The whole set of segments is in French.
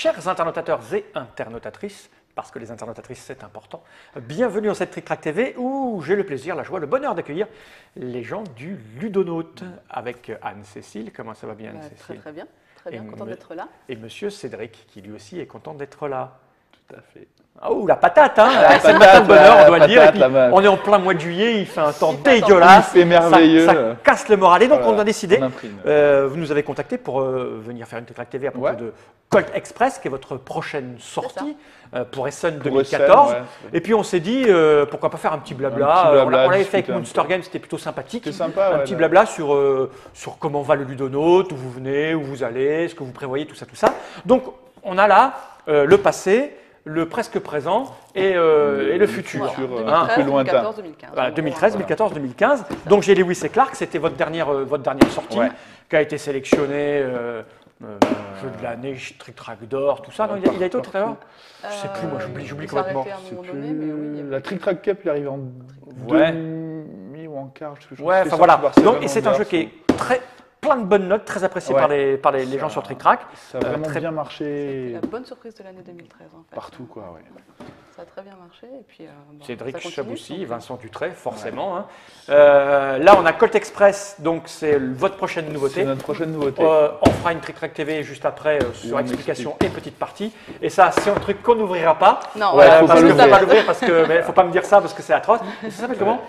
Chers internautateurs et internautatrices, parce que les internautatrices c'est important, bienvenue dans cette Trick Track TV où j'ai le plaisir, la joie, le bonheur d'accueillir les gens du Ludonaute avec Anne-Cécile. Comment ça va bien Anne-Cécile? Très bien, content d'être là. Et monsieur Cédric qui lui aussi est content d'être là. Tout à fait. Oh, la patate, hein. C'est le matin de bonheur, on doit le dire. Et puis, on est en plein mois de juillet, il fait un temps dégueulasse. C'est merveilleux. Ça casse le moral. Et donc, Voilà, on a décidé, vous nous avez contacté pour venir faire une Trick Track TV à propos de Colt Express, qui est votre prochaine sortie pour Essen 2014. Et puis, on s'est dit, pourquoi pas faire un petit blabla. On l'avait fait avec Monster Game, c'était plutôt sympathique. C'était sympa. Un petit blabla sur comment va le Ludonaute, où vous venez, où vous allez, ce que vous prévoyez, tout ça, tout ça. Donc, on a là le passé, le presque présent et le futur. Voilà, 2013, 2014, 2015. Voilà, 2013, 2014, 2015. Donc j'ai Lewis et Clark, c'était votre dernière sortie, qui a été sélectionnée jeu de l'année, Trick Track d'or, tout ça. Non, il a été au Trick Track d'or. Je ne sais plus, moi j'oublie complètement. La Trick Track Cup, il arrive en demi ou en quart. Ouais, enfin voilà. Donc, et c'est un jeu qui est plein de bonnes notes, très apprécié par les gens sur Trick Track. Ça a vraiment bien marché. C'était la bonne surprise de l'année 2013 en fait. Partout quoi, Ça a très bien marché et puis. Cédric Chaboussi, Vincent Dutray, forcément. Hein. Là, on a Colt Express, donc c'est votre prochaine nouveauté. C'est notre prochaine nouveauté. On fera une Trick Track TV juste après sur explication et petite partie. Et ça, c'est un truc qu'on n'ouvrira pas. Non, parce que ça va l'ouvrir parce que, mais faut pas me dire ça parce que c'est atroce. Et ça s'appelle comment?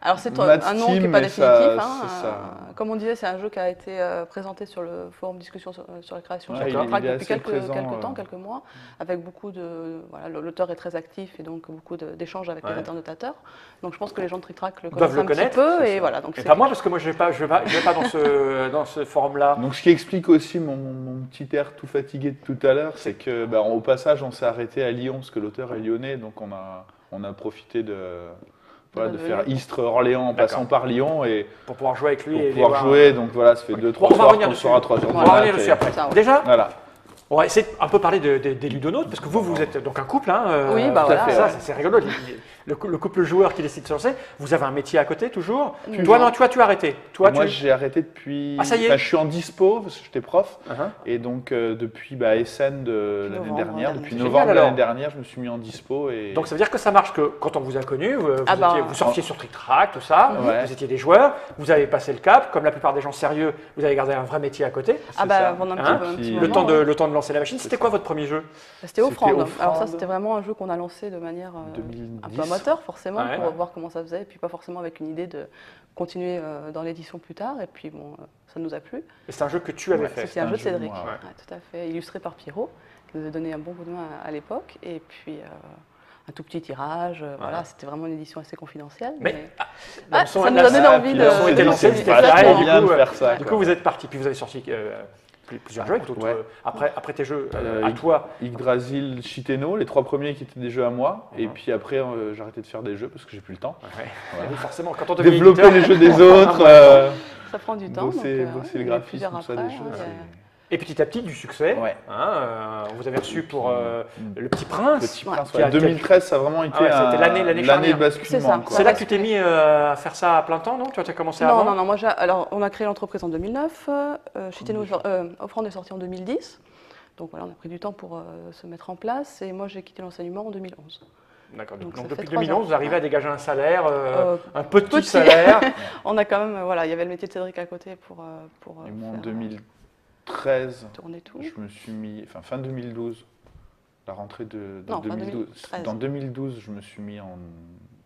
Alors c'est un nom qui n'est pas définitif. Comme on disait, c'est un jeu qui a été présenté sur le forum discussion sur la création sur Trick Track depuis quelques mois, avec beaucoup de... Voilà, l'auteur est très actif et donc beaucoup d'échanges avec les internautateurs. Donc je pense que les gens de Trick Track le connaissent un petit peu. Et voilà, donc et pas moi parce que moi je ne vais pas dans ce forum-là. Donc ce qui explique aussi mon petit air tout fatigué de tout à l'heure, c'est que au passage on s'est arrêté à Lyon parce que l'auteur est lyonnais, donc on a profité de faire Istres-Orléans en passant par Lyon et pour pouvoir jouer avec lui. Pour pouvoir jouer, donc voilà, ça fait 2-3 soirs qu'on sera à 3 heures. On va revenir dessus après. Déjà, voilà. On va essayer un peu parler des Ludonautes, parce que vous êtes donc un couple. Hein, oui, bah voilà. C'est rigolo. Le couple joueur qui décide de se lancer. Vous avez un métier à côté toujours. Toi, non, tu as arrêté. Moi, j'ai arrêté depuis. Ah, ça y est. Je suis en dispo parce que j'étais prof. Et donc, depuis Essen de l'année dernière, depuis novembre de l'année dernière, je me suis mis en dispo. Donc, ça veut dire que ça marche que quand on vous a connu, vous sortiez sur Trick Track, tout ça. Vous étiez des joueurs. Vous avez passé le cap. Comme la plupart des gens sérieux, vous avez gardé un vrai métier à côté. Pendant un petit le temps de lancer la machine. C'était quoi votre premier jeu? C'était Offrande. Alors ça, c'était vraiment un jeu qu'on a lancé de manière un peu amateur, forcément, pour voir comment ça faisait, et puis pas forcément avec une idée de continuer dans l'édition plus tard. Et puis bon, ça nous a plu. Et c'est un jeu que tu avais fait? C'était un jeu de Cédric, tout à fait, illustré par Pierrot, qui nous a donné un bon coup de main à l'époque. Et puis un tout petit tirage, voilà, c'était vraiment une édition assez confidentielle. Mais ça nous a donné envie de faire ça. Du coup, vous êtes parti, puis vous avez sorti plusieurs jeux, après tes jeux à toi. Yggdrasil, Chiteno, les 3 premiers qui étaient des jeux à moi. Et puis après, j'ai arrêté de faire des jeux parce que j'ai plus le temps. Oui, forcément, quand on devient développer les jeux des autres. Ça prend du temps. Bosser le graphisme, tout ça, des choses. Et petit à petit, du succès. Vous avez reçu pour Le Petit Prince. Petit Prince, 2013, ça a vraiment été l'année de basculement. C'est là que tu t'es mis à faire ça à plein temps, non? Tu as commencé avant? Non, moi, alors, on a créé l'entreprise en 2009. Offrande est sorti en 2010. Donc voilà, on a pris du temps pour se mettre en place. Et moi, j'ai quitté l'enseignement en 2011. D'accord. Donc depuis 2011, vous arrivez à dégager un salaire, un petit salaire. On a quand même, il y avait le métier de Cédric à côté pour et moi, en 2013, tourner tout. Je me suis mis, fin 2012, la rentrée de 2012. 2013. Dans 2012, je me suis mis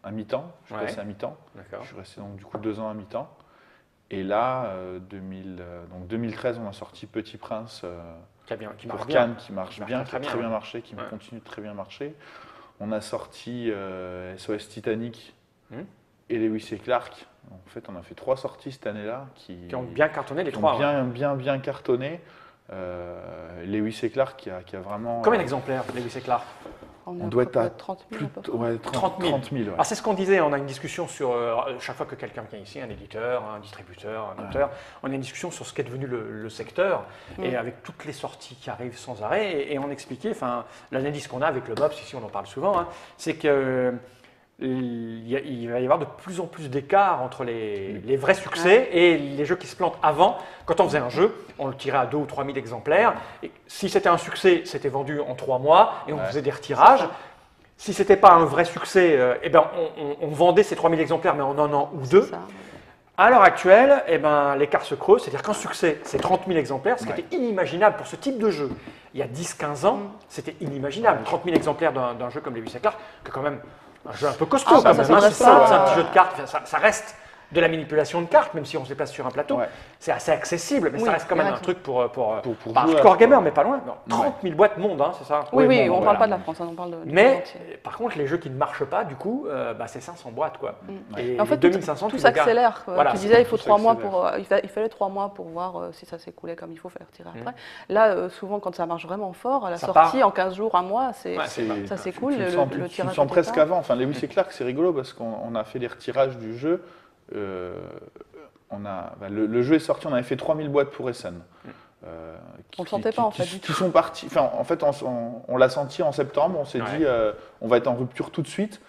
à mi-temps. Je suis passé à mi-temps. Je suis resté donc du coup 2 ans à mi-temps. Et là, 2013, on a sorti Petit Prince pour Cannes, qui marche bien, qui a très bien marché, qui continue de très bien marcher. On a sorti SOS Titanic et Lewis et Clark. En fait, on a fait 3 sorties cette année-là qui ont bien cartonné, les 3. Bien cartonné. Lewis et Clark qui a vraiment... Combien d'exemplaires, Lewis et Clark? On doit être à 30 000. Ouais, 30 000. Alors c'est ce qu'on disait, on a une discussion sur, chaque fois que quelqu'un vient ici, un éditeur, un distributeur, un auteur, on a une discussion sur ce qu'est devenu le secteur, et avec toutes les sorties qui arrivent sans arrêt, et on expliquait, l'analyse qu'on a avec le BOPS, ici on en parle souvent, c'est que il va y avoir de plus en plus d'écart entre les vrais succès et les jeux qui se plantent avant. Quand on faisait un jeu, on le tirait à 2 ou 3 000 exemplaires. Et si c'était un succès, c'était vendu en 3 mois et on faisait des retirages. Si ce n'était pas un vrai succès, on vendait ces 3 000 exemplaires, mais en un an ou deux. À l'heure actuelle, l'écart se creuse, c'est-à-dire qu'un succès, c'est 30 000 exemplaires, ce qui était inimaginable pour ce type de jeu. Il y a 10-15 ans, c'était inimaginable. 30 000 exemplaires d'un jeu comme Lewis et Clark, que quand même un jeu un peu costaud, quand même. C'est un petit jeu de cartes, ça reste de la manipulation de cartes, même si on se déplace sur un plateau. C'est assez accessible, mais ça reste quand même un truc pour hardcore gamer, mais pas loin. 30 000 boîtes monde, c'est ça? Oui, on ne parle pas de la France, on parle de mais par contre, les jeux qui ne marchent pas, du coup, c'est 500 boîtes, quoi. Et en fait, 2500, tout s'accélère. Tu disais, il fallait 3 mois pour voir si ça s'écoulait comme il faut, faire tirer après. Là, souvent, quand ça marche vraiment fort, à la sortie, en 15 jours, un mois, ça s'écoule. Tu le sens presque avant. Enfin, Lewis et Clark, c'est rigolo parce qu'on a fait les retirages du jeu. Le jeu est sorti, on avait fait 3000 boîtes pour Essen. On ne le sentait pas en fait. Qui sont partis. Enfin, en fait, on l'a senti en septembre. On s'est dit, on va être en rupture tout de suite.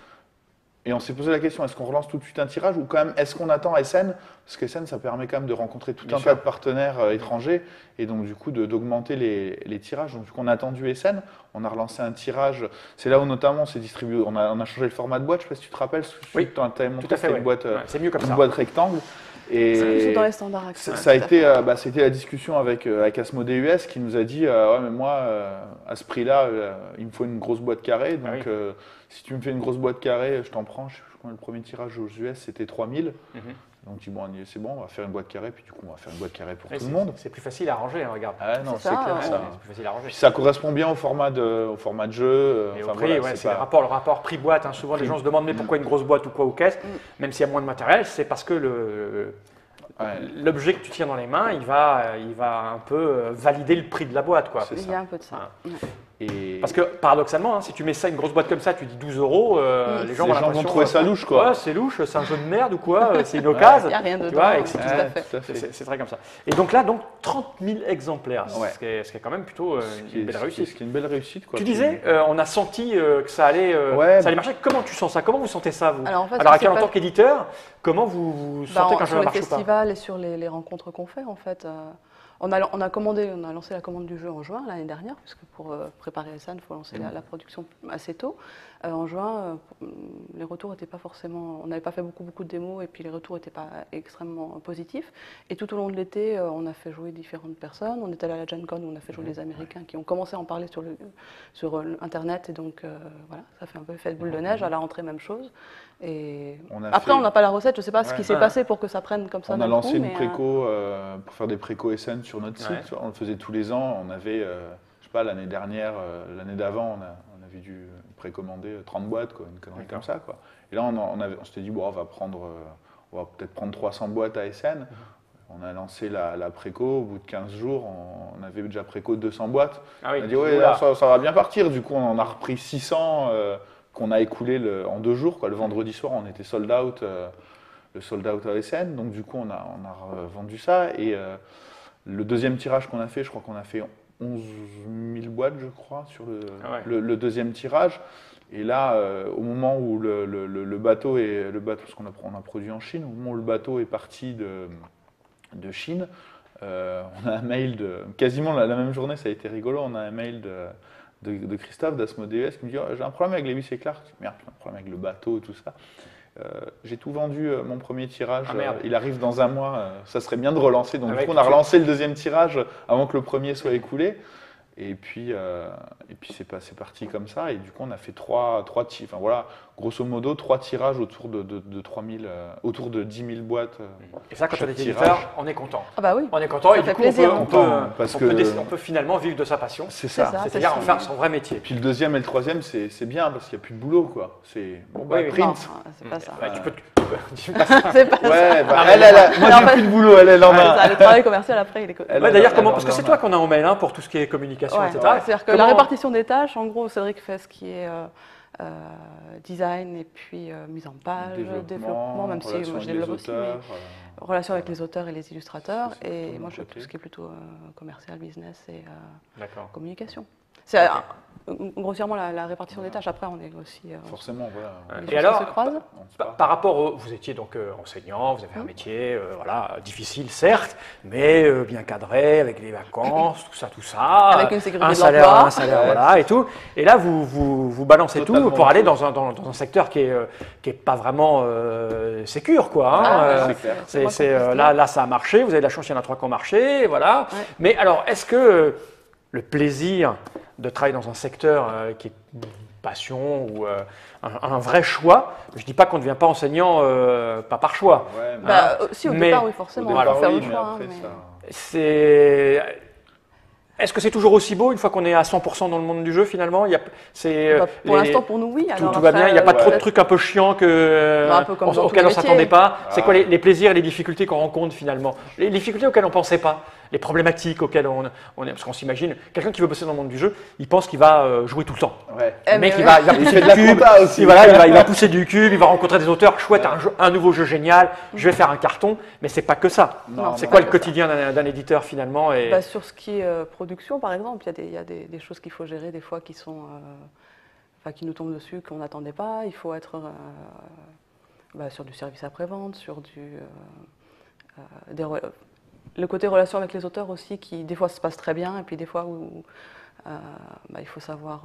Et on s'est posé la question, est-ce qu'on relance tout de suite un tirage ou quand même, est-ce qu'on attend Essen? Parce qu'Essen, ça permet quand même de rencontrer tout un tas de partenaires étrangers et donc du coup d'augmenter les tirages. Donc du coup, on a attendu Essen, on a relancé un tirage. C'est là où notamment on s'est distribué, on a changé le format de boîte. Je ne sais pas si tu te rappelles, tu avais montré, c'était une boîte rectangle. C'est dans les standards. Ça a été, c'était la discussion avec Asmodee US qui nous a dit ouais, mais moi, à ce prix-là, il me faut une grosse boîte carrée. Donc, si tu me fais une grosse boîte carrée, je t'en prends. Le premier tirage aux US, c'était 3000. Donc, je dis, bon, c'est bon, on va faire une boîte carrée. Puis, du coup, on va faire une boîte carrée pour tout le monde. C'est plus facile à ranger, regarde. Ah, non, c'est clair, ça. C'est plus facile à ranger. Puis, ça correspond bien au format de jeu. Et au prix, c'est le rapport prix-boîte. Souvent, les gens se demandent, mais pourquoi une grosse boîte ou quoi, ou qu'est-ce? Même s'il y a moins de matériel, c'est parce que l'objet que tu tiens dans les mains, il va un peu valider le prix de la boîte, quoi. Il y a un peu de ça. Parce que paradoxalement, si tu mets ça, une grosse boîte comme ça, tu dis 12 €, les gens vont trouver ça louche, quoi. Ouais, c'est louche, c'est un jeu de merde ou quoi, c'est une occasion. Il n'y a rien dedans. C'est très comme ça. Et donc là, 30 000 exemplaires, ce qui est quand même plutôt une belle réussite. Ce qui est une belle réussite, quoi. Tu disais, on a senti que ça allait marcher. Comment tu sens ça? Comment vous sentez ça, vous? Alors, en tant qu'éditeur, comment vous sentez qu'un jeu marche ou pas? Sur les festivals et sur les rencontres qu'on fait, en fait. On a lancé la commande du jeu en juin l'année dernière, puisque pour préparer Essen, il faut lancer la production assez tôt. En juin, les retours n'étaient pas forcément. On n'avait pas fait beaucoup de démos et puis les retours n'étaient pas extrêmement positifs. Et tout au long de l'été, on a fait jouer différentes personnes. On est allé à la Gen Con où on a fait jouer les Américains qui ont commencé à en parler sur Internet. Et donc, voilà, ça fait un peu effet de boule de neige. À la rentrée, même chose. Et après, on n'a pas la recette. Je ne sais pas ce qui s'est passé pour que ça prenne comme ça. On a lancé une préco pour faire des préco Essen sur notre site. On le faisait tous les ans. On avait, je sais pas, l'année dernière, l'année d'avant, on avait dû précommander 30 boîtes, quoi, une connerie comme ça, quoi. Et là, on s'était dit, bon, on va peut-être prendre 300 boîtes à Essen. On a lancé la préco. Au bout de 15 jours, on avait déjà préco 200 boîtes. On a dit, ouais, là, ça va bien partir. Du coup, on en a repris 600. Qu'on a écoulé en 2 jours, quoi. Le vendredi soir, on était sold out, le sold out à Essen, donc du coup on a vendu ça. Et le deuxième tirage qu'on a fait, je crois qu'on a fait 11 000 boîtes, je crois, sur le deuxième tirage. Et là, au moment où le bateau, parce qu'on a produit en Chine, au moment où le bateau est parti de Chine, on a un mail quasiment la même journée, ça a été rigolo, on a un mail de Christophe d'Asmodee US qui me dit j'ai un problème avec Lewis et Clark. Merde, j'ai un problème avec le bateau et tout ça. J'ai tout vendu, mon premier tirage, il arrive dans un mois, ça serait bien de relancer. Donc du coup, on a relancé le deuxième tirage avant que le premier soit écoulé. Et puis c'est parti comme ça. Et du coup, on a fait grosso modo, 3 tirages autour de 3000, autour de 10 000 boîtes. Et ça, quand on est éditeur, on est content. Ah bah oui. On est content et du coup, on peut finalement vivre de sa passion. C'est ça. C'est-à-dire en faire son vrai métier. Et puis le deuxième et le troisième, c'est bien parce qu'il n'y a plus de boulot, quoi. C'est print. C'est pas ça. Tu peux. C'est pas ça. Ouais, moi j'ai plus de boulot, elle en a. Le travail commercial après, il est. D'ailleurs, parce que c'est toi qu'on a en mail pour tout ce qui est communication, etc. C'est-à-dire que la répartition des tâches, en gros, Cédric fait ce qui est design et puis mise en page, développement, même si moi je développe aussi, mais relation avec les auteurs et les illustrateurs. Et moi je fais tout ce qui est plutôt commercial, business et communication. C'est grossièrement la répartition des tâches. Après, on est aussi. Forcément, voilà. Et alors, par rapport vous étiez donc enseignant, vous avez un métier voilà, difficile, certes, mais bien cadré, avec des vacances, tout ça. Avec une sécurité de l'emploi. Un salaire, voilà, et tout. Et là, vous balancez totalement tout pour aller dans un secteur qui est pas vraiment sécure, quoi. Hein. Là, ça a marché, vous avez de la chance, il y en a 3 qui ont marché, voilà. Ouais. Mais alors, est-ce que le plaisir de travailler dans un secteur qui est une passion ou un vrai choix. Je ne dis pas qu'on ne devient pas enseignant pas par choix. Ouais, si, au départ, oui, forcément, on peut faire le choix. Est-ce que c'est toujours aussi beau une fois qu'on est à 100% dans le monde du jeu finalement? Pour l'instant, pour nous, oui. Tout va bien, il n'y a pas trop de trucs un peu chiants auxquels on ne s'attendait pas. C'est quoi les plaisirs et les difficultés qu'on rencontre finalement? Les difficultés auxquelles on ne pensait pas, les problématiques auxquelles on est. Parce qu'on s'imagine, quelqu'un qui veut bosser dans le monde du jeu, il pense qu'il va jouer tout le temps. Ouais. Le mec, il va pousser du cube, il va pousser du cube, il va rencontrer des auteurs, chouette, un nouveau jeu génial, je vais faire un carton, mais c'est pas que ça. C'est quoi le quotidien d'un éditeur finalement? Sur ce qui est production, par exemple, il y a des choses qu'il faut gérer des fois qui sont, qui nous tombent dessus, qu'on n'attendait pas. Il faut être sur du service après-vente, sur le côté relation avec les auteurs aussi, qui des fois se passe très bien, et puis des fois où il faut savoir,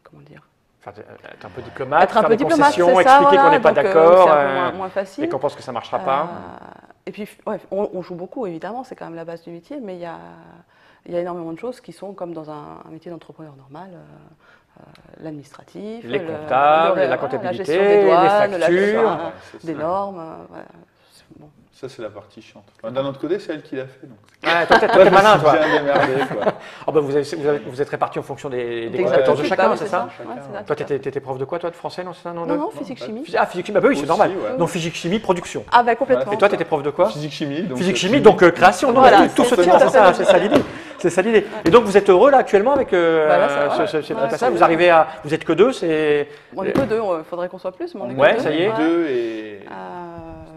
comment dire. Être un peu diplomate, faire des concessions, expliquer qu'on n'est pas d'accord, moins facile. Et qu'on pense que ça ne marchera pas. Et puis, on joue beaucoup, évidemment, c'est quand même la base du métier, mais il y a énormément de choses qui sont comme dans un métier d'entrepreneur normal, l'administratif, les comptables, la comptabilité, la gestion des douanes, les factures, des normes. Bon. Ça, c'est la partie chiante. D'un autre côté, c'est elle qui l'a fait. Donc. Toi, t'es malin, toi. Bien démerdé, quoi. Vous êtes répartis en fonction des compétences de chacun, c'est ça? Toi, t'étais prof de quoi, toi, de français, non? Non, physique-chimie. Ah, physique-chimie, oui, c'est normal. Donc, physique-chimie, production. Ah, complètement. Et toi, t'étais prof de quoi? Physique-chimie. Physique-chimie, donc création. Non, tout se tient, c'est ça l'idée. C'est ça l'idée. Et donc, vous êtes heureux, là, actuellement, avec ce passage? Vous arrivez à. Vous êtes que 2, c'est. On est que 2, il faudrait qu'on soit plus, mais on est que 2. Ouais, ça y est. 2 et.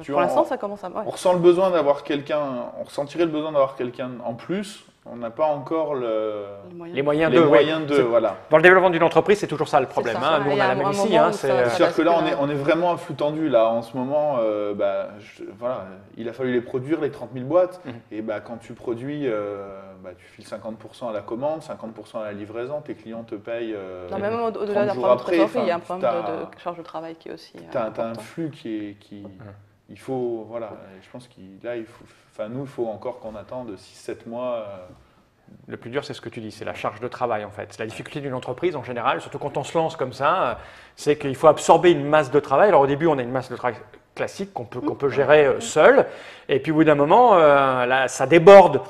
Pour l'instant, ça commence à. On ressent le besoin d'avoir quelqu'un, on ressentirait le besoin d'avoir quelqu'un en plus. On n'a pas encore les moyens de. Voilà. Dans le développement d'une entreprise, c'est toujours ça le problème. Nous, on a la même ici. C'est sûr que là, on est vraiment à flux tendu. Là, en ce moment, il a fallu les produire, les 30 000 boîtes. Et quand tu produis, tu files 50% à la commande, 50% à la livraison. Tes clients te payent. Même au-delà d'un problème de trésorerie, il y a un problème de charge de travail qui est aussi. Tu as un flux qui il faut, voilà, je pense nous, il faut encore qu'on attende 6-7 mois. Le plus dur, c'est ce que tu dis, c'est la charge de travail en fait. La difficulté d'une entreprise en général, surtout quand on se lance comme ça, c'est qu'il faut absorber une masse de travail. Alors au début, on a une masse de travail classique qu'on peut gérer seul. Et puis au bout d'un moment, là, ça déborde.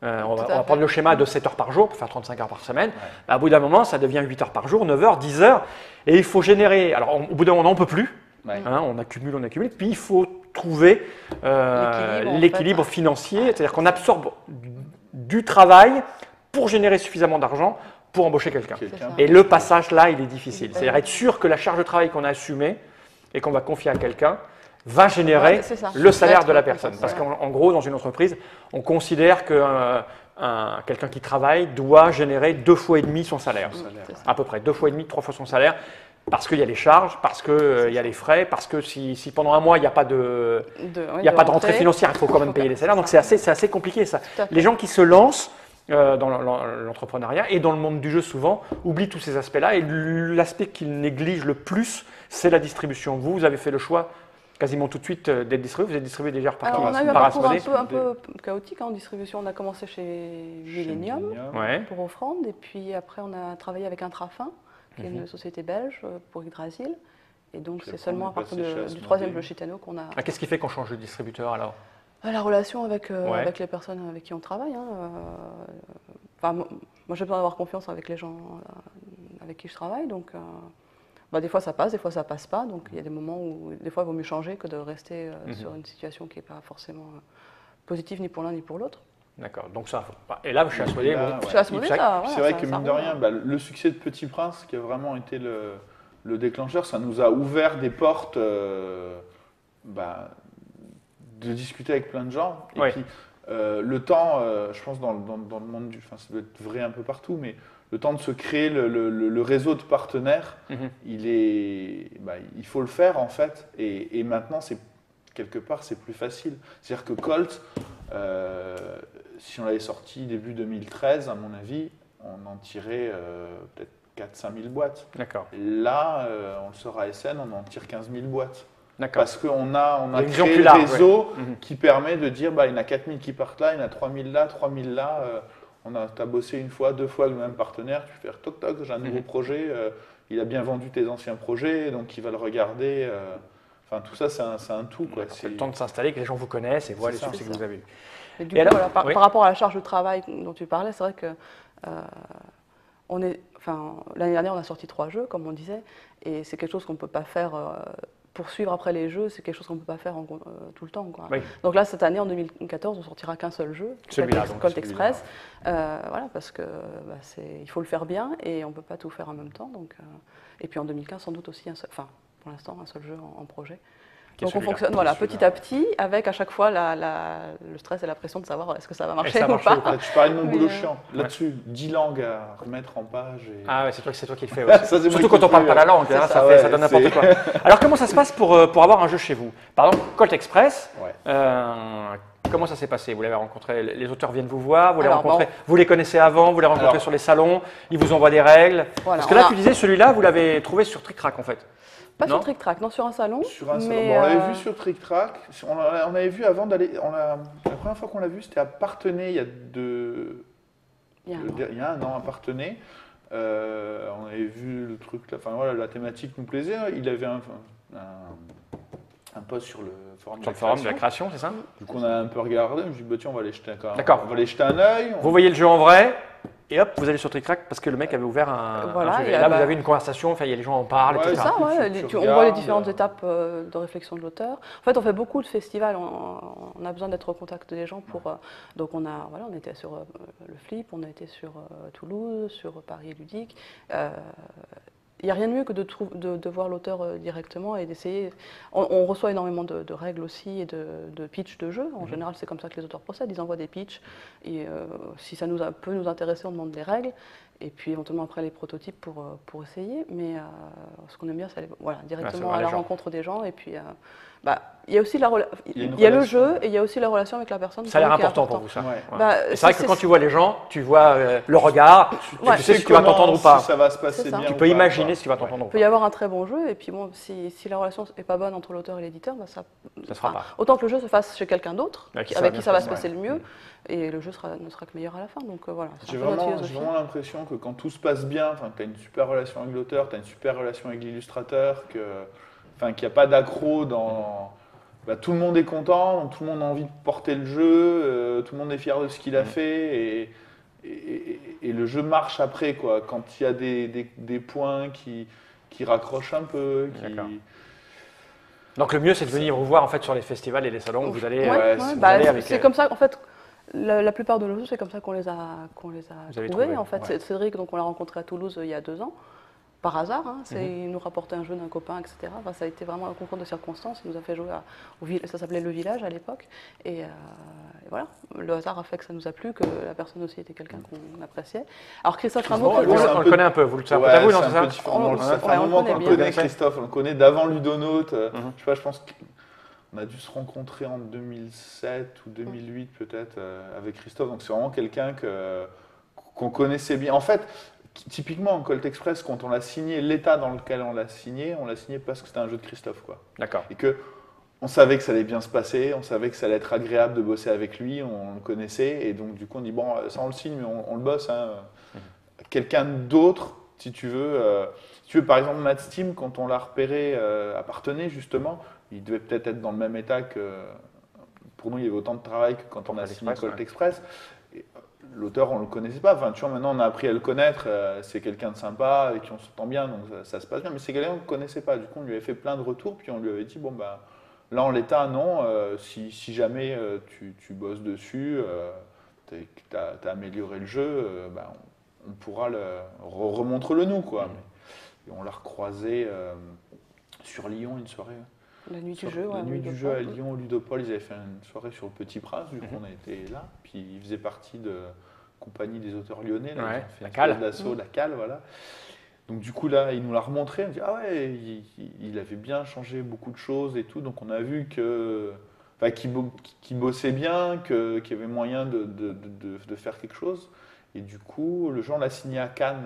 On va prendre le schéma de 7 heures par jour pour faire 35 heures par semaine. Ouais. Au bout d'un moment, ça devient 8 heures par jour, 9 heures, 10 heures. Et il faut générer. Alors au bout d'un moment, on n'en peut plus. Ouais. On accumule. Puis il faut trouver l'équilibre financier, c'est-à-dire qu'on absorbe du travail pour générer suffisamment d'argent pour embaucher quelqu'un. Et le passage là, il est difficile. C'est-à-dire être sûr que la charge de travail qu'on a assumée et qu'on va confier à quelqu'un va générer le salaire de la personne. Parce qu'en gros, dans une entreprise, on considère que quelqu'un qui travaille doit générer 2,5 fois son salaire. À peu près 2,5 fois, 3 fois son salaire. Parce qu'il y a les charges, parce qu'il y a les frais, parce que si pendant un mois il n'y a pas de rentrée financière, il faut quand même payer les salaires. Donc c'est assez compliqué ça. Les gens qui se lancent dans l'entrepreneuriat et dans le monde du jeu souvent oublient tous ces aspects-là. Et l'aspect qu'ils négligent le plus, c'est la distribution. Vous avez fait le choix quasiment tout de suite d'être distribué. Vous êtes distribué déjà par On a eu un parcours un peu chaotique en distribution. On a commencé chez Millennium pour Offrande. Et puis après on a travaillé avec Intrafin, qui est une société belge pour Yggdrasil. Et donc, c'est seulement à partir du troisième jeu Chitano qu'on a… Qu'est-ce qui fait qu'on change de distributeur alors? La relation avec les personnes avec qui on travaille. Moi, j'ai besoin d'avoir confiance avec les gens avec qui je travaille. Donc, des fois, ça passe, des fois, ça passe pas. Donc, il y a des moments où, des fois, il vaut mieux changer que de rester sur une situation qui n'est pas forcément positive ni pour l'un ni pour l'autre. D'accord, donc ça. Et là, chez Asmodée, c'est vrai que mine de rien, le succès de Petit Prince, qui a vraiment été le déclencheur, ça nous a ouvert des portes de discuter avec plein de gens. Et puis, le temps, je pense, dans le monde ça doit être vrai un peu partout, mais le temps de se créer le réseau de partenaires, il faut le faire en fait. Et maintenant, quelque part, c'est plus facile. C'est-à-dire que Colt, si on l'avait sorti début 2013, à mon avis, on en tirait peut-être 4-5 000 boîtes. D'accord. Là, on le sort à SN, on en tire 15 000 boîtes. Parce qu'on a créé le réseau qui permet de dire il y en a 4 000 qui partent là, il y en a 3 000 là, 3 000 là. Tu as bossé une fois, 2 fois avec le même partenaire, tu fais toc toc, j'ai un nouveau projet, il a bien vendu tes anciens projets, donc il va le regarder. Enfin, tout ça, c'est un tout. C'est le temps de s'installer, que les gens vous connaissent et voient les succès que vous avez eus. Et du coup, alors, par rapport à la charge de travail dont tu parlais, c'est vrai que l'année dernière, on a sorti 3 jeux, comme on disait, et c'est quelque chose qu'on ne peut pas faire. Poursuivre après les jeux, c'est quelque chose qu'on ne peut pas faire tout le temps. Oui. Donc là, cette année, en 2014, on sortira qu'un seul jeu, Colt Express, voilà, parce que il faut le faire bien et on ne peut pas tout faire en même temps. Donc, et puis en 2015, sans doute aussi pour l'instant, un seul jeu en projet. Donc on fonctionne petit à petit, avec à chaque fois le stress et la pression de savoir est-ce que ça va marcher ou pas. Tu parlais de mon boulot chiant. Là-dessus, 10 langues à remettre en page. Ah ouais, c'est toi qui le fais aussi. Surtout quand on ne parle pas la langue, ça donne n'importe quoi. Alors comment ça se passe pour avoir un jeu chez vous? Par exemple, Colt Express, comment ça s'est passé? Vous l'avez rencontré, les auteurs viennent vous voir, vous les connaissez avant, vous les rencontrez sur les salons, ils vous envoient des règles. Parce que là, tu disais, celui-là, vous l'avez trouvé sur Trick Track en fait. Pas sur Trick Track, non, sur un salon. Sur un salon. On l'avait vu sur Trick Track. On avait vu avant d'aller. La première fois qu'on l'a vu, c'était à Parthenay il y a un an à Parthenay. On avait vu le truc. La thématique nous plaisait. Il avait un post sur le forum de la création, c'est ça? Du coup, on a un peu regardé. Je me suis dit, tiens, on va aller jeter un œil. Vous voyez le jeu en vrai. Et hop, vous allez sur Trick Track parce que le mec avait ouvert un jeu. Et là, vous avez une conversation, il y a les gens en parlent, etc. C'est ça, on voit les différentes étapes de réflexion de l'auteur. En fait, on fait beaucoup de festivals. On a besoin d'être au contact des gens pour. Donc, on était sur le Flip, on a été sur Toulouse, sur Paris Ludique. Il n'y a rien de mieux que de voir l'auteur directement et d'essayer. On reçoit énormément de règles aussi et de pitch de jeux. En général, c'est comme ça que les auteurs procèdent. Ils envoient des pitchs et si ça peut nous intéresser, on demande les règles. Et puis éventuellement après les prototypes pour essayer. Mais ce qu'on aime bien, c'est aller directement à la rencontre des gens. Et puis il y a aussi il y a le jeu et il y a aussi la relation avec la personne. Ça a l'air important pour vous, ça. C'est vrai que quand tu vois les gens, tu vois le regard, tu sais si tu vas t'entendre ou pas. Si ça va se passer bien. Tu peux imaginer si tu vas t'entendre ou pas. Il peut y avoir un très bon jeu et puis bon, si la relation n'est pas bonne entre l'auteur et l'éditeur, ça se fera pas. Autant que le jeu se fasse chez quelqu'un d'autre, avec qui ça va se passer le mieux, et le jeu ne sera que meilleur à la fin. Donc voilà. J'ai vraiment l'impression que quand tout se passe bien, que tu as une super relation avec l'auteur, tu as une super relation avec l'illustrateur, qu'il n'y a pas d'accro dans. Tout le monde est content, tout le monde a envie de porter le jeu, tout le monde est fier de ce qu'il a fait et le jeu marche après, quoi. Quand il y a des points qui raccrochent un peu. Donc le mieux, c'est de venir vous voir en fait sur les festivals et les salons où vous allez. C'est comme ça, en fait. La plupart de nos jeux, c'est comme ça qu'on les a trouvés. En fait, Cédric, donc on l'a rencontré à Toulouse il y a 2 ans. Par hasard, il nous rapportait un jeu d'un copain, etc. Ça a été vraiment un concours de circonstances. Il nous a fait jouer ça s'appelait Le Village à l'époque. Et voilà, le hasard a fait que ça nous a plu, que la personne aussi était quelqu'un qu'on appréciait. Alors Christophe Rimbaud, on le connaît un peu, vous le savez. On le connaît Christophe, on le connaît d'avant Ludonote. Je pense qu'on a dû se rencontrer en 2007 ou 2008 peut-être avec Christophe. Donc c'est vraiment quelqu'un qu'on connaissait bien. En fait, typiquement, Colt Express, quand on l'a signé, l'état dans lequel on l'a signé parce que c'était un jeu de Christophe, quoi. D'accord. Et qu'on savait que ça allait bien se passer, on savait que ça allait être agréable de bosser avec lui, on le connaissait, et donc du coup on dit bon, ça on le signe, mais on le bosse. Quelqu'un d'autre, si tu veux, par exemple Matt Steam, quand on l'a repéré à Parthenay justement, il devait peut-être être dans le même état que pour nous, il y avait autant de travail que quand on a signé Colt Express. L'auteur, on ne le connaissait pas. Maintenant, on a appris à le connaître. C'est quelqu'un de sympa, avec qui on s'entend bien, donc ça se passe bien. Mais c'est quelqu'un qu'on ne connaissait pas. Du coup, on lui avait fait plein de retours, puis on lui avait dit, là, en l'état, non. Si jamais tu bosses dessus, tu as amélioré le jeu, on pourra remontre-le nous, quoi. Et on l'a recroisé sur Lyon une soirée. La nuit du jeu, La nuit du jeu à Lyon, au Ludopole, ils avaient fait une soirée sur le Petit Prince, du coup on a été là. Puis il faisait partie compagnie des auteurs lyonnais. Là, ouais, ils ont fait d'assaut, la Cale, voilà. Donc du coup là, il nous l'a remontré, on dit ah ouais, il avait bien changé beaucoup de choses et tout, donc on a vu qu'il bossait bien, qu'il y avait moyen de faire quelque chose. Et du coup, le jour on l'a signé à Cannes,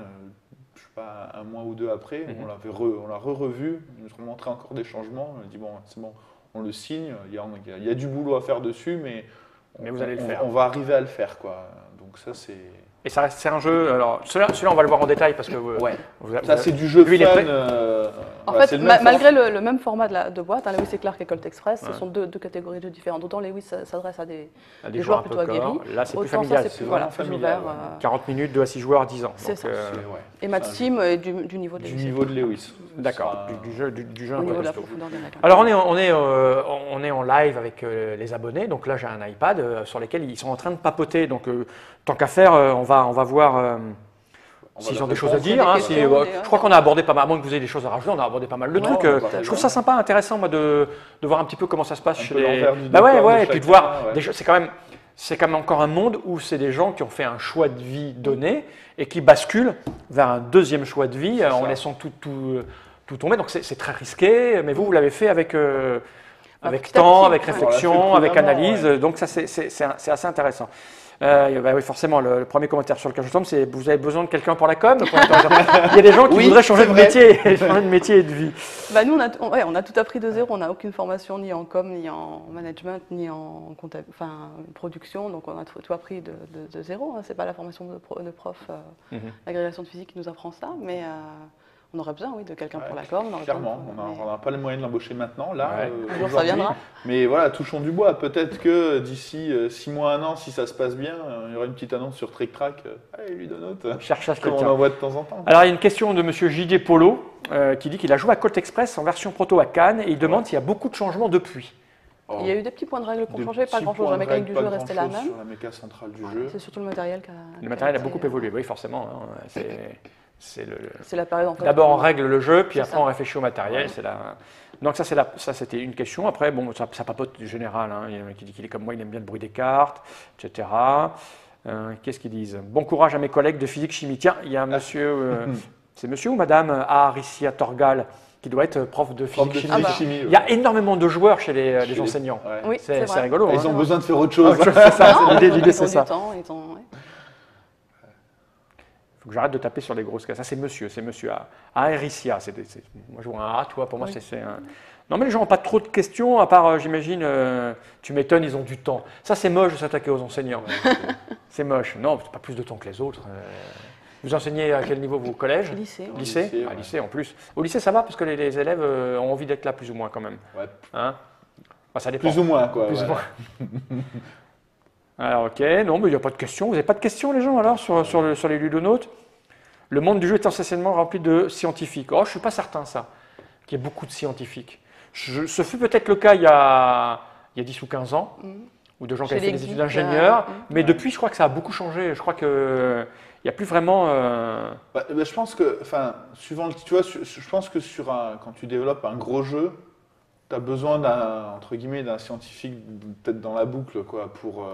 je sais pas, un mois ou deux après, on l'a revu, il nous a montré encore des changements, on a dit bon, c'est bon, on le signe, il y a du boulot à faire dessus, mais vous allez le faire. On va arriver à le faire, quoi. Donc ça c'est... Et ça reste, c'est un jeu. Alors celui-là, on va le voir en détail parce que ça c'est du jeu fun. En fait, malgré le même format de boîte, Lewis et Clark et Colt Express, ce sont deux catégories de jeux différentes. Autant Lewis s'adresse à des joueurs plutôt aguerris. Là, c'est plus familial. C'est plus ouvert. 40 minutes, 2 à 6 joueurs, 10 ans. C'est ça. Et Matt Steam est du niveau de Lewis. Du niveau de Lewis. D'accord. Du jeu au niveau de la profondeur des règles. Alors on est en live avec les abonnés. Donc là, j'ai un iPad sur lesquels ils sont en train de papoter. Donc tant qu'à faire, on va voir. S'ils ont des choses à dire, je crois qu'on a abordé pas mal, à moins que vous ayez des choses à rajouter, on a abordé pas mal de trucs. Je trouve ça sympa, intéressant moi, de voir un petit peu comment ça se passe chez les. Et puis de voir, c'est quand même encore un monde où c'est des gens qui ont fait un choix de vie donné et qui basculent vers un deuxième choix de vie en laissant tout tomber. Donc c'est très risqué, mais vous l'avez fait avec temps, avec réflexion, avec analyse. Donc ça c'est assez intéressant. Oui, forcément, le premier commentaire sur lequel je tombe, c'est vous avez besoin de quelqu'un pour la com. Il y a des gens qui voudraient changer de métier et de vie. Nous, on a tout appris de zéro. On n'a aucune formation ni en com, ni en management, ni en production. Donc on a tout appris de zéro. C'est pas la formation de prof, l'agrégation de physique qui nous apprend ça, mais on aurait besoin, de quelqu'un pour la com. Clairement, on n'a pas les moyens de l'embaucher maintenant, là. Un jour, ça viendra. Mais voilà, touchons du bois. Peut-être que d'ici 6 mois, 1 an, si ça se passe bien, il y aura une petite annonce sur Trick Track. Allez, Ludonote. Cherche comme on en voit de temps en temps. Alors, il y a une question de monsieur JD Polo qui dit qu'il a joué à Colt Express en version proto à Cannes et il demande s'il y a beaucoup de changements depuis. Il y a eu des petits points de règles qui ont changé, pas grand-chose. La mécanique du jeu est restée la même. Sur la méca centrale du jeu. C'est surtout le matériel qui a. Le matériel a beaucoup évolué, oui, forcément. C'est la période en fait. D'abord on règle le jeu, puis après on réfléchit au matériel. Donc ça c'était une question. Après bon, ça papote du général. Il y en a qui dit qu'il est comme moi, il aime bien le bruit des cartes, etc. Qu'est-ce qu'ils disent? Bon courage à mes collègues de physique chimie. Tiens, il y a un monsieur, c'est monsieur ou madame Aricia Torgal qui doit être prof de physique chimie. Il y a énormément de joueurs chez les enseignants. Oui, c'est rigolo. Ils ont besoin de faire autre chose. L'idée c'est ça. Faut que j'arrête de taper sur les grosses cases. Ça, c'est monsieur Aricia. Moi, je vois un A, toi, pour moi, c'est un. Non, mais les gens n'ont pas trop de questions, à part, j'imagine, tu m'étonnes, ils ont du temps. Ça, c'est moche de s'attaquer aux enseignants. C'est moche. Non, pas plus de temps que les autres. Vous enseignez à quel niveau, vous, au collège? Lycée. Lycée, en plus. Au lycée, ça va, parce que les élèves ont envie d'être là, plus ou moins, quand même. Ouais. Ça dépend. Plus ou moins, quoi. Plus ou moins. Alors, ok, non, mais il n'y a pas de questions. Vous n'avez pas de questions, les gens, alors, sur les ludonautes? Le monde du jeu est essentiellement rempli de scientifiques. Je ne suis pas certain, ça, qu'il y ait beaucoup de scientifiques. Ce fut peut-être le cas il y a 10 ou 15 ans, ou de gens qui avaient fait des études d'ingénieurs, mais depuis, je crois que ça a beaucoup changé. Je crois qu'il n'y a plus vraiment… je pense que, je pense que quand tu développes un gros jeu, tu as besoin d'un scientifique peut-être dans la boucle, quoi, pour…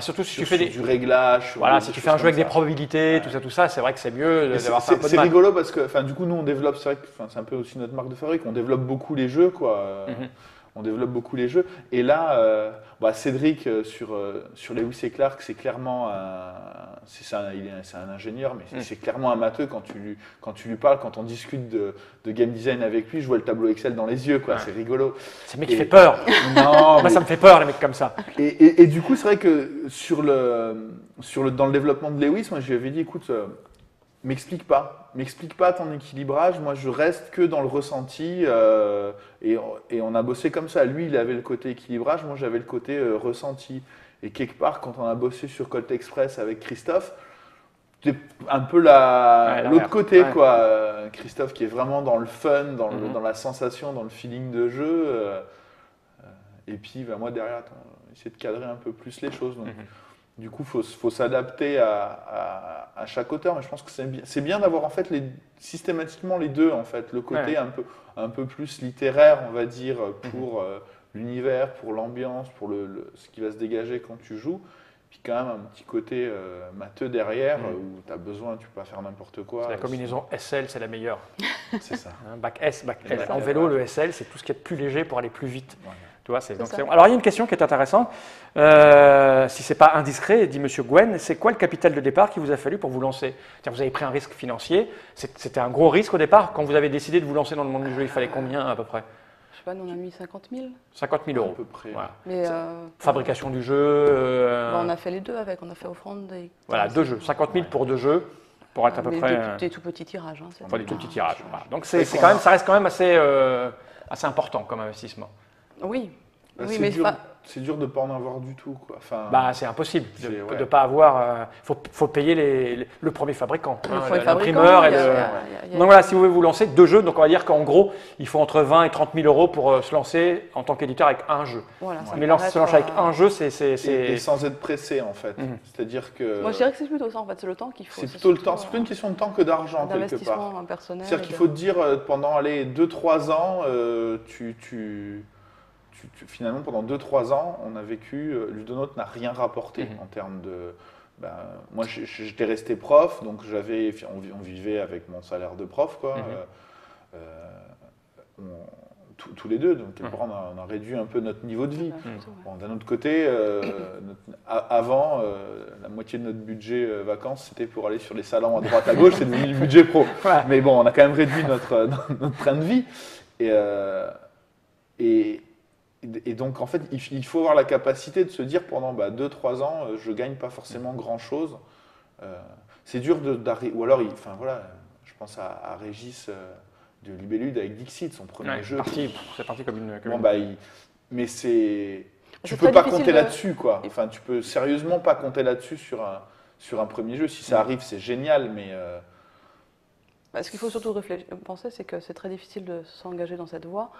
surtout si tu fais du réglage. Si tu fais un jeu avec des probabilités, tout ça, c'est vrai que c'est mieux d'avoir ça un peu de C'est rigolo parce que, du coup, nous, on développe, c'est vrai que c'est un peu aussi notre marque de fabrique, on développe beaucoup les jeux, quoi. On développe beaucoup les jeux. Et là, Cédric, sur Lewis et Clark, c'est clairement c'est un ingénieur, mais c'est clairement un matheux quand tu lui parles, quand on discute de game design avec lui, je vois le tableau Excel dans les yeux, quoi. C'est rigolo. C'est le mec qui fait peur. Non, moi, ça me fait peur, les mecs comme ça. Et du coup, c'est vrai que dans le développement de Lewis, moi, je lui avais dit, écoute, m'explique pas ton équilibrage, moi je reste que dans le ressenti et on a bossé comme ça. Lui il avait le côté équilibrage, moi j'avais le côté ressenti. Et quelque part quand on a bossé sur Colt Express avec Christophe, c'était un peu l'autre côté, quoi. Christophe qui est vraiment dans le fun, dans la sensation, dans le feeling de jeu. Et puis moi derrière, essayer de cadrer un peu plus les choses. Donc, du coup, faut s'adapter à chaque auteur, mais je pense que c'est bien d'avoir en fait systématiquement les deux, en fait, le côté un peu plus littéraire, on va dire, pour l'univers, pour l'ambiance, pour ce qui va se dégager quand tu joues, Puis quand même un petit côté matheux derrière où tu as besoin, tu peux pas faire n'importe quoi. La combinaison SL, c'est la meilleure. C'est ça. Bac S, bac L. En vélo, le SL, c'est tout ce qui est plus léger pour aller plus vite. Voilà. Tu vois, alors, il y a une question qui est intéressante. Si ce n'est pas indiscret, dit M. Gwen, c'est quoi le capital de départ qu'il vous a fallu pour vous lancer? Vous avez pris un risque financier. C'était un gros risque au départ. Quand vous avez décidé de vous lancer dans le monde du jeu, il fallait combien à peu près? Je sais pas, nous on a mis 50 000. 50 000 euros. À peu près. Voilà. Mais fabrication du jeu. On a fait les deux avec. On a fait offrande. Voilà, 2 jeux. 50 000 pour 2 jeux. Pour être à peu près. Des tout petits tirages. Des tout petits tirages. Voilà. Donc quand même, ça reste quand même assez important comme investissement. Oui. Oui, c'est dur de ne pas en avoir du tout, quoi. C'est impossible de ne pas avoir. Faut payer le premier fabricant, l'imprimeur. Donc voilà, si vous voulez vous lancer 2 jeux, donc on va dire qu'en gros, il faut entre 20 et 30 000 euros pour se lancer en tant qu'éditeur avec un jeu. Voilà, mais se lancer avec un jeu, c'est et sans être pressé en fait. C'est-à-dire que. Moi, je dirais que c'est plutôt ça en fait, c'est le temps qu'il faut. C'est plutôt le temps. C'est pas une question de temps que d'argent quelque part. Personnel. C'est-à-dire qu'il faut te dire pendant 2-3 ans, finalement, pendant 2-3 ans, on a vécu, Ludonote n'a rien rapporté en termes de... moi, j'étais resté prof, donc on vivait avec mon salaire de prof, quoi. Tous les deux, donc on a réduit un peu notre niveau de vie. Bon, d'un autre côté, avant, la moitié de notre budget vacances, c'était pour aller sur les salons à droite à gauche, c'est devenu le budget pro. Mais bon, on a quand même réduit notre train de vie. Et donc, en fait, il faut avoir la capacité de se dire pendant 2-3 ans, je ne gagne pas forcément grand-chose. C'est dur d'arriver. Ou alors, voilà, je pense à Régis de Libellude avec Dixit, son premier jeu. C'est parti comme une. Mais tu ne peux pas compter là-dessus, quoi. Enfin, tu peux sérieusement pas compter là-dessus sur un premier jeu. Si ça arrive, c'est génial, mais. Ce qu'il faut surtout penser, c'est que c'est très difficile de s'engager dans cette voie.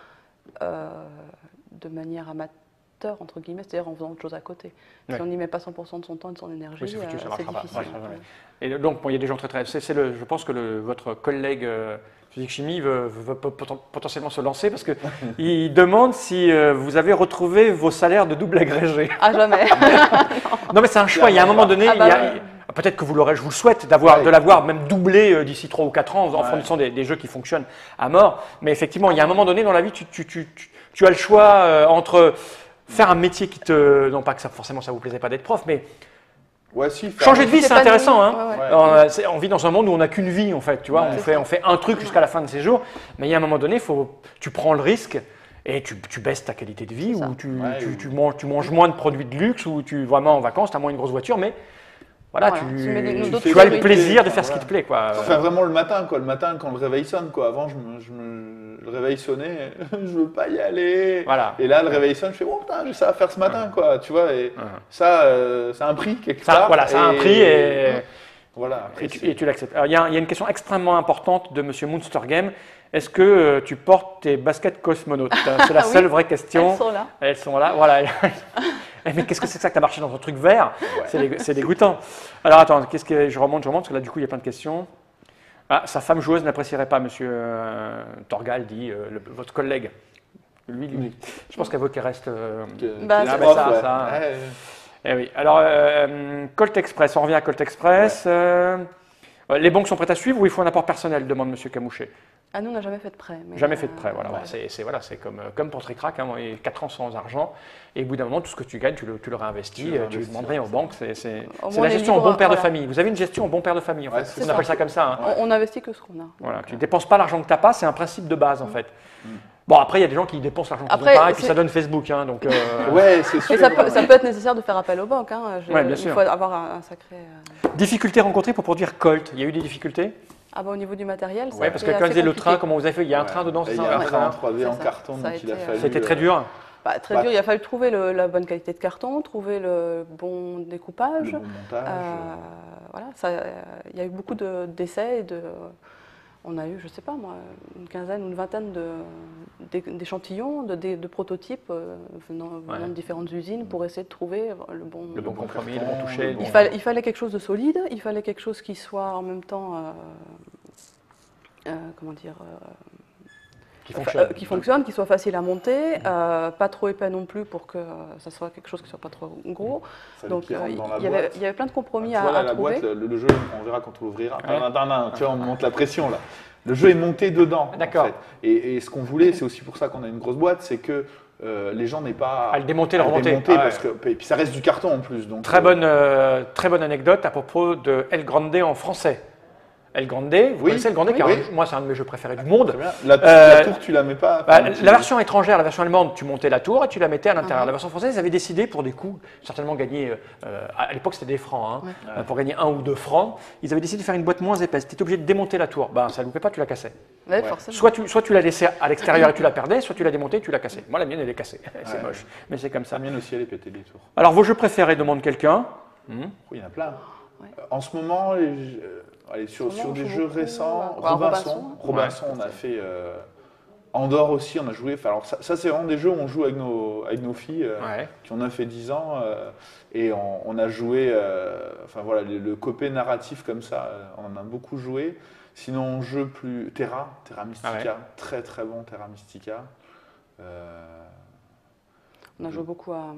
De manière amateur, entre guillemets, c'est-à-dire en faisant autre chose à côté. Si on n'y met pas 100% de son temps et de son énergie, c'est difficile. Et donc, il y a des gens très... je pense que votre collègue physique-chimie veut potentiellement se lancer parce qu'il demande si vous avez retrouvé vos salaires de double agrégé. Ah, jamais. Non, mais c'est un choix. Il y a un moment donné... Peut-être que je vous le souhaite, de l'avoir même doublé d'ici 3 ou 4 ans en fournissant des jeux qui fonctionnent à mort. Mais effectivement, il y a un moment donné dans la vie, tu as le choix entre faire un métier qui te... Non pas que forcément ça ne vous plaisait pas d'être prof, mais changer de vie, c'est intéressant. On vit dans un monde où on n'a qu'une vie, en fait. Tu vois, on fait un truc jusqu'à la fin de ses jours. Mais il y a un moment donné, tu prends le risque et tu baisses ta qualité de vie, ou tu manges moins de produits de luxe, ou tu vraiment en vacances, tu as moins une grosse voiture, mais... Voilà, tu as le plaisir de faire ce qui te plaît, quoi. Enfin, vraiment le matin, quoi. Le matin, quand le réveil sonne, quoi. Avant, le réveil sonnait, je veux pas y aller. Voilà. Et là, le réveil sonne, je fais, oh putain, j'ai ça à faire ce matin, quoi. Tu vois, et ça a un prix quelque part. Voilà, ça a un prix et voilà. Et tu l'acceptes. Alors, il y a une question extrêmement importante de Monsieur Monster Game. Est-ce que tu portes tes baskets cosmonautes? C'est la seule vraie question. Elles sont là. Elles sont là, voilà. Mais qu'est-ce que c'est que ça que tu as marché dans un truc vert? C'est dégoûtant. Alors attends, je remonte, parce que là du coup il y a plein de questions. Sa femme joueuse n'apprécierait pas, monsieur Torgal, dit votre collègue. Lui. Je pense qu'elle veut qu'elle reste. Eh oui. Alors, Colt Express, on revient à Colt Express. Les banques sont prêtes à suivre ou il faut un apport personnel, demande monsieur Camouchet. Nous, on n'a jamais fait de prêt. Jamais fait de prêt, voilà. C'est comme pour Trick-Track, 4 ans sans argent. Et au bout d'un moment, tout ce que tu gagnes, tu le réinvestis, tu ne demandes rien aux banques. C'est la gestion en bon père de famille. Vous avez une gestion en bon père de famille, en fait. On appelle ça comme ça. On investit que ce qu'on a. Voilà, tu ne dépenses pas l'argent que tu n'as pas, c'est un principe de base, en fait. Bon, après, il y a des gens qui dépensent l'argent qu'ils n'ont pas, et puis ça donne Facebook. Donc, ouais, c'est sûr. Et ça peut être nécessaire de faire appel aux banques. Bien sûr. Il faut avoir un sacré... Difficultés rencontrées pour produire Colt. Il y a eu des difficultés? Au niveau du matériel, oui, parce que quand disait le train, comment vous avez fait? Il y a un train dedans, c'est ça? Il y a un train en 3D en carton, donc il a fallu... C'était très dur? Très dur, il a fallu trouver la bonne qualité de carton, trouver le bon découpage. Le bon montage. Voilà, il y a eu beaucoup d'essais. On a eu, je ne sais pas moi, une quinzaine ou une vingtaine d'échantillons, de prototypes venant de différentes usines pour essayer de trouver le bon compromis, le bon toucher. Il fallait quelque chose de solide, il fallait quelque chose qui soit en même temps, qui fonctionne, qui soit facile à monter, pas trop épais non plus pour que ça soit quelque chose qui soit pas trop gros. Donc il y avait plein de compromis à trouver. La boîte, le jeu, on verra quand on l'ouvrira. Tu vois, on monte la pression là. Le jeu est monté dedans. D'accord. En fait. Et ce qu'on voulait, c'est aussi pour ça qu'on a une grosse boîte, c'est que les gens n'aient pas à le démonter, le remonter. Parce que, et puis ça reste du carton en plus. Donc, très bonne anecdote à propos de El Grande en français. El Grande, vous connaissez El Grande, car moi c'est un de mes jeux préférés du monde. La tour, tu la mets pas. La version étrangère, la version allemande, tu montais la tour et tu la mettais à l'intérieur. La version française, ils avaient décidé pour des coûts, certainement gagner, à l'époque c'était des francs, pour gagner 1 ou 2 francs, ils avaient décidé de faire une boîte moins épaisse. Tu étais obligé de démonter la tour. Ça ne loupait pas, tu la cassais. Ouais, forcément. Soit tu la laissais à l'extérieur et tu la perdais, soit tu la démontais et tu la cassais. Moi la mienne elle est cassée, c'est moche, mais c'est comme ça. La mienne aussi elle est pétée des tours. Alors vos jeux préférés, demande quelqu'un. Oui, il y en a plein. En ce moment, sur des jeux récents, Robinson, on a fait Andorre aussi, on a joué. Alors ça c'est vraiment des jeux où on joue avec nos filles qui ont 9 et 10 ans et on a joué. Le copé narratif comme ça, on en a beaucoup joué. Sinon, jeu plus Terra Mystica, très très bon Terra Mystica. On a joué beaucoup à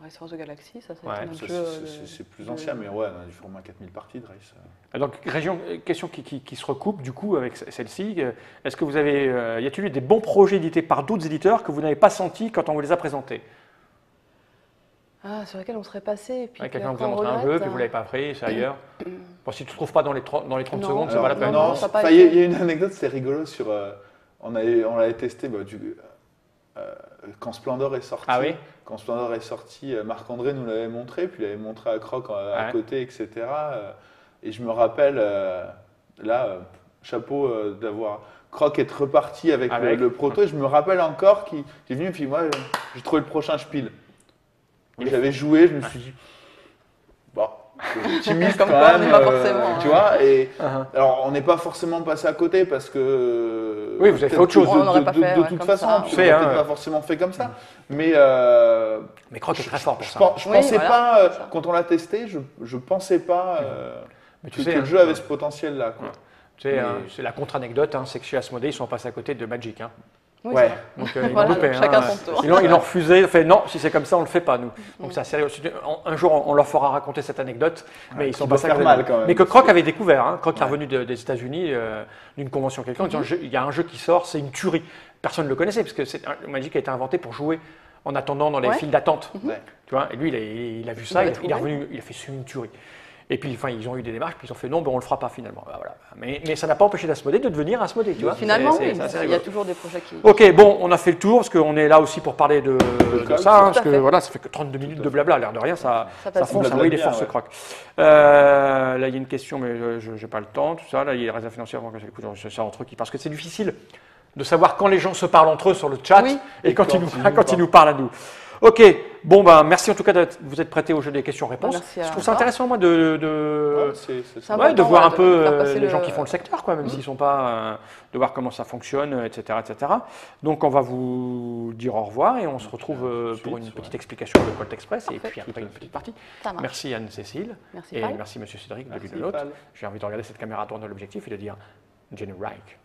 Race for the Galaxy, ça c'est plus ancien, mais on a dû faire au moins 4000 parties de Race. Donc, question qui se recoupe du coup avec celle-ci. Est-ce que y a-t-il eu des bons projets édités par d'autres éditeurs que vous n'avez pas sentis quand on vous les a présentés? Sur lesquels on serait passé. Quelqu'un vous a montré un jeu, puis vous ne l'avez pas pris, c'est ailleurs. Si tu ne trouves pas dans les 30 secondes, c'est pas la peine. Non, il y a une anecdote, c'est rigolo sur. On l'avait testé quand Splendor est sorti. Quand Splendor est sorti, Marc-André nous l'avait montré, puis il l'avait montré à Croc à côté, etc. Et je me rappelle, chapeau d'avoir Croc être reparti avec le proto. Et je me rappelle encore qu'il est venu, puis moi, j'ai trouvé le prochain Spiel. J'avais joué, je me suis dit, optimiste quand même, pas forcément, tu vois. Et alors, on n'est pas forcément passé à côté parce que. Oui, vous avez fait autre chose. De toute façon, tu n'aurais peut-être pas forcément fait comme ça. Mais Croc est très fort pour ça. Je pensais pas, quand on l'a testé, je pensais pas que le jeu avait ce potentiel-là. C'est la contre-anecdote, c'est que chez Asmodée, ils sont passés à côté de Magic. Oui, donc ils m'en doupaient. Chacun son tour. Ils l'ont refusé. Non, si c'est comme ça, on ne le fait pas, nous. Donc c'est assez sérieux. Un jour, on leur fera raconter cette anecdote, mais ils sont passés à côté. Mal quand même. Mais que Croc avait découvert. Croc est revenu des États-Unis d'une convention quelconque, en disant il y a un jeu qui sort, c'est une tuerie. Personne ne le connaissait, parce que Magic a été inventé pour jouer en attendant dans les files d'attente. Tu vois, et lui, il a vu ça, il est revenu, il a fait une tuerie. Et puis, ils ont eu des démarches, puis ils ont fait non, on ne le fera pas finalement. Voilà. Mais ça n'a pas empêché d'Asmodée de devenir Asmodée, tu vois. Finalement, il y a toujours des projets qui. Ok, bon, on a fait le tour, parce qu'on est là aussi pour parler de ça, parce que voilà, ça fait que 32 minutes de blabla, l'air de rien, ça fonce, les forces se croquent. Là, il y a une question, mais je n'ai pas le temps, tout ça. Là, il y a les réserves financières, c'est ça entre eux, parce que c'est difficile de savoir quand les gens se parlent entre eux sur le chat et quand ils nous parlent à nous. Ok, merci en tout cas de vous être prêté au jeu des questions-réponses. Je trouve ça intéressant, moi, de voir un peu les gens qui font le secteur, même s'ils ne sont pas, de voir comment ça fonctionne, etc., etc. Donc, on va vous dire au revoir et on se retrouve pour une petite explication de Colt Express et puis après une petite partie. Merci Anne-Cécile et merci Monsieur Cédric de Ludonote. J'ai envie de regarder cette caméra droite dans l'objectif et de dire Jenny Reich.